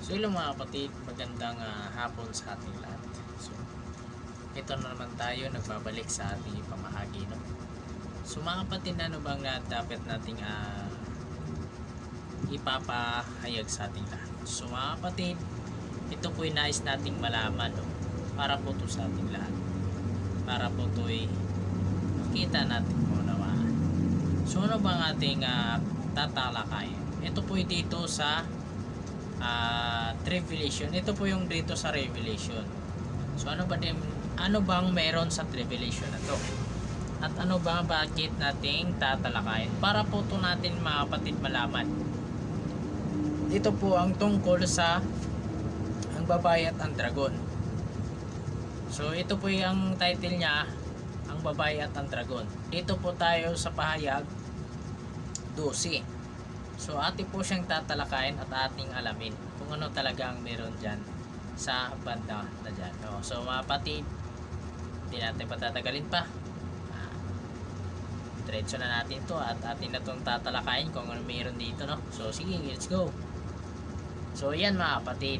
So hello mga kapatid, magandang hapon sa ating lahat. So ito na naman tayo, nagbabalik sa ating pamahagi, no? So mga kapatid, ano bang dapat nating ipapahayag sa ating lahat? So mga kapatid, ito po'y nais nating malaman, no? Para po to sa ating lahat, para po to'y makita natin, maunawaan. So ano bang ating tatalakayin? Ito po'y dito sa Revelation. Ito po yung dito sa Revelation. So ano bang meron sa Revelation na to? At ano ba bakit nating tatalakayin? Para po to natin mga kapatid malaman. Dito po ang tungkol sa ang babae at ang dragon. So ito po yung title niya, ang babae at ang dragon. Dito po tayo sa pahayag 12. So atin po siyang tatalakayin at ating alamin kung ano talaga ang meron dyan sa banda na dyan, no? So mga kapatid, hindi natin patatagalin pa, diretso na natin to at atin na itong tatalakayin kung ano meron dito, no? So sige, let's go. So yan mga kapatid,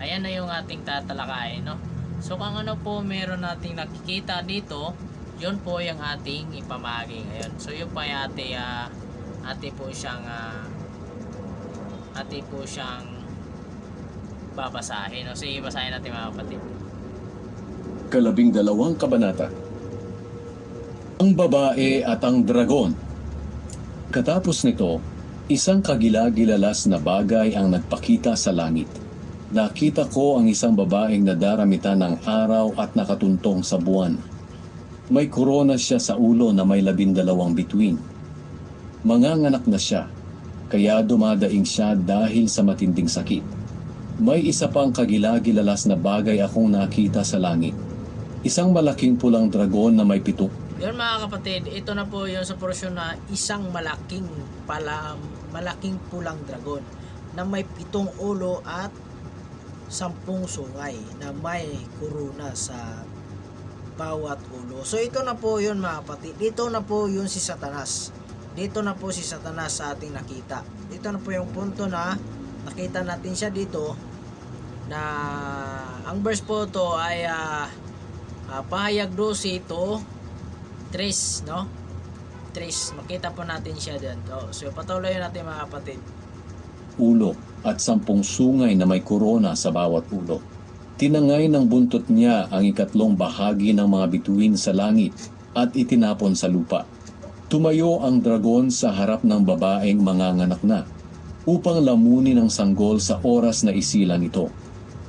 ayan na yung ating tatalakayin, no? So kung ano po meron nating nakikita dito, yun po yung ating ipamahagi ngayon. So yun pa yung ate po siyang babasahin. O sige, basahin natin mga kapatid. 12 kabanata. Ang babae at ang dragon. Katapos nito, isang kagilagilalas na bagay ang nagpakita sa langit. Nakita ko ang isang babaeng nadaramitan ng araw at nakatuntong sa buwan. May korona siya sa ulo na may 12 bituin. Manganganak na siya, kaya dumadaing siya dahil sa matinding sakit. May isa pang kagilagilalas na bagay akong nakita sa langit. Isang malaking pulang dragon na may 7. Yun mga kapatid, ito na po yung sa porosyon na isang malaking pulang dragon na may 7 ulo at 10 sungay na may korona sa bawat ulo. So ito na po yun mga kapatid. Dito na po yun si Satanas. Dito na po si Satanas sa ating nakita. Dito na po yung punto na nakita natin siya dito, na ang verse po to ay pahayag 12 ito 3, no? 3, makita po natin siya dito. So patuloy natin mga kapatid. Ulo at 10 sungay na may korona sa bawat ulo. Tinangay ng buntot niya ang 3 bahagi ng mga bituin sa langit at itinapon sa lupa. Tumayo ang dragon sa harap ng babaeng manganganak na upang lamunin ang sanggol sa oras na isilang ito.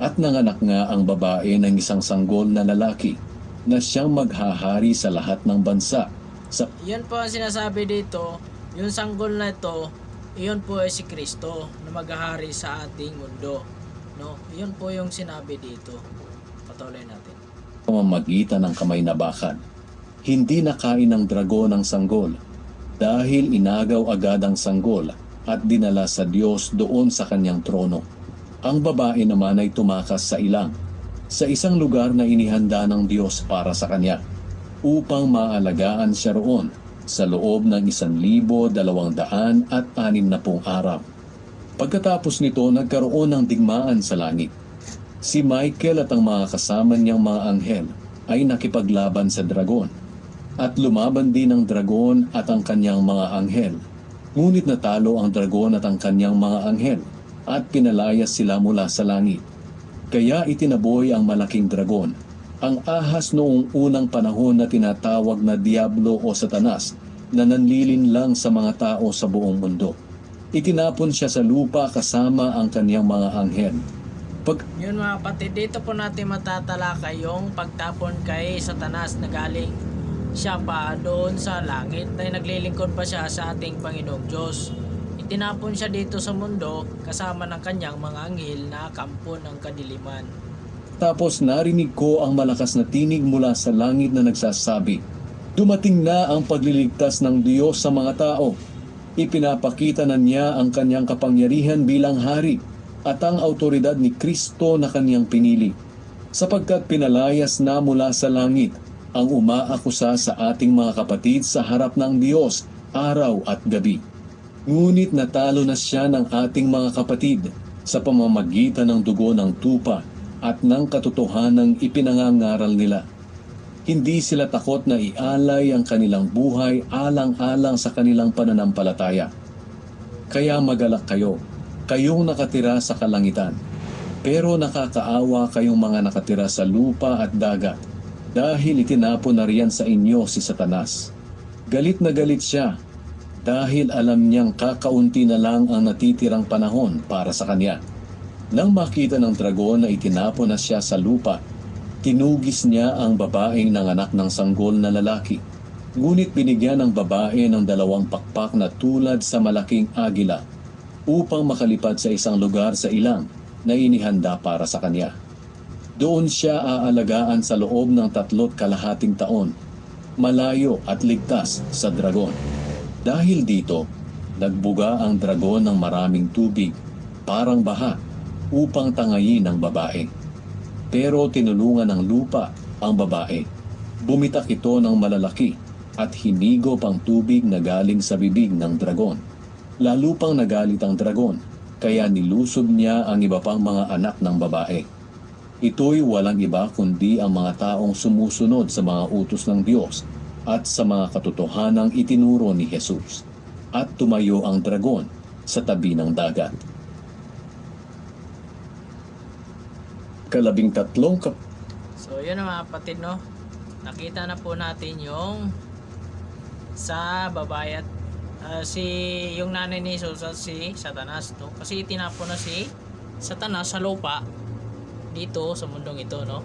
At nanganak nga ang babae ng isang sanggol na lalaki na siyang maghahari sa lahat ng bansa. Yan po ang sinasabi dito, yung sanggol na ito, iyon po ay si Kristo na maghahari sa ating mundo, no? Iyon po yung sinabi dito. Patuloy natin. Pamamagitan ng kamay na bakal. Hindi nakain ng dragon ang sanggol dahil inagaw agad ang sanggol at dinala sa Diyos doon sa kanyang trono. Ang babae naman ay tumakas sa ilang, sa isang lugar na inihanda ng Diyos para sa kanya, upang maalagaan siya roon sa loob ng 1,260 araw. Pagkatapos nito, nagkaroon ng digmaan sa langit. Si Michael at ang mga kasama niyang mga anghel ay nakipaglaban sa dragon. At lumaban din ang dragon at ang kanyang mga anghel. Ngunit natalo ang dragon at ang kanyang mga anghel at pinalayas sila mula sa langit. Kaya itinaboy ang malaking dragon, ang ahas noong unang panahon na tinatawag na Diablo o Satanas, na nanlilin lang sa mga tao sa buong mundo. Itinapon siya sa lupa kasama ang kanyang mga anghel. Yun mga kapatid, dito po natin matatalakay yung pagtapon kay Satanas na galing siya pa doon sa langit, na naglilingkod pa siya sa ating Panginoong Diyos. Itinapon siya dito sa mundo kasama ng kanyang mga anghel na kampo ng kadiliman. Tapos narinig ko ang malakas na tinig mula sa langit na nagsasabi, "Dumating na ang pagliligtas ng Diyos sa mga tao. Ipinapakita na niya ang kanyang kapangyarihan bilang hari at ang autoridad ni Kristo na kanyang pinili, sapagkat pinalayas na mula sa langit ang umaakusa sa ating mga kapatid sa harap ng Diyos araw at gabi. Ngunit natalo na siya ng ating mga kapatid sa pamamagitan ng dugo ng tupa at ng katotohanang ipinangangaral nila. Hindi sila takot na ialay ang kanilang buhay alang-alang sa kanilang pananampalataya. Kaya magalak kayo, kayong nakatira sa kalangitan. Pero nakakaawa kayong mga nakatira sa lupa at dagat, dahil itinapon na riyan sa inyo si Satanas. Galit na galit siya, dahil alam niyang kakaunti na lang ang natitirang panahon para sa kanya. Nang makita ng dragon na itinapon na siya sa lupa, tinugis niya ang babaeng nanganak ng sanggol na lalaki. Ngunit binigyan ng babae ng 2 pakpak na tulad sa malaking agila upang makalipad sa isang lugar sa ilang na inihanda para sa kanya. Doon siya aalagaan sa loob ng 3.5 taon, malayo at ligtas sa dragon. Dahil dito, nagbuga ang dragon ng maraming tubig, parang baha, upang tangayin ang babae. Pero tinulungan ng lupa ang babae. Bumitak ito ng malalaki at hinigop ang tubig na galing sa bibig ng dragon. Lalo pang nagalit ang dragon, kaya nilusob niya ang iba pang mga anak ng babae. Ito'y walang iba kundi ang mga taong sumusunod sa mga utos ng Diyos at sa mga katotohanang itinuro ni Jesus. At tumayo ang dragon sa tabi ng dagat. 13 So yun mga kapatid, no? Nakita na po natin yung sa babae at yung nanay ni Jesus at si Satanas, no? Kasi tinapon na si Satanas sa lupa dito sa mundong ito, no?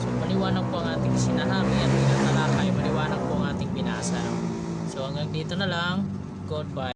So maliwanag po ang ating sinahami at pinatalakay, maliwanag po ang ating binasa, no? So hanggang dito na lang. Goodbye.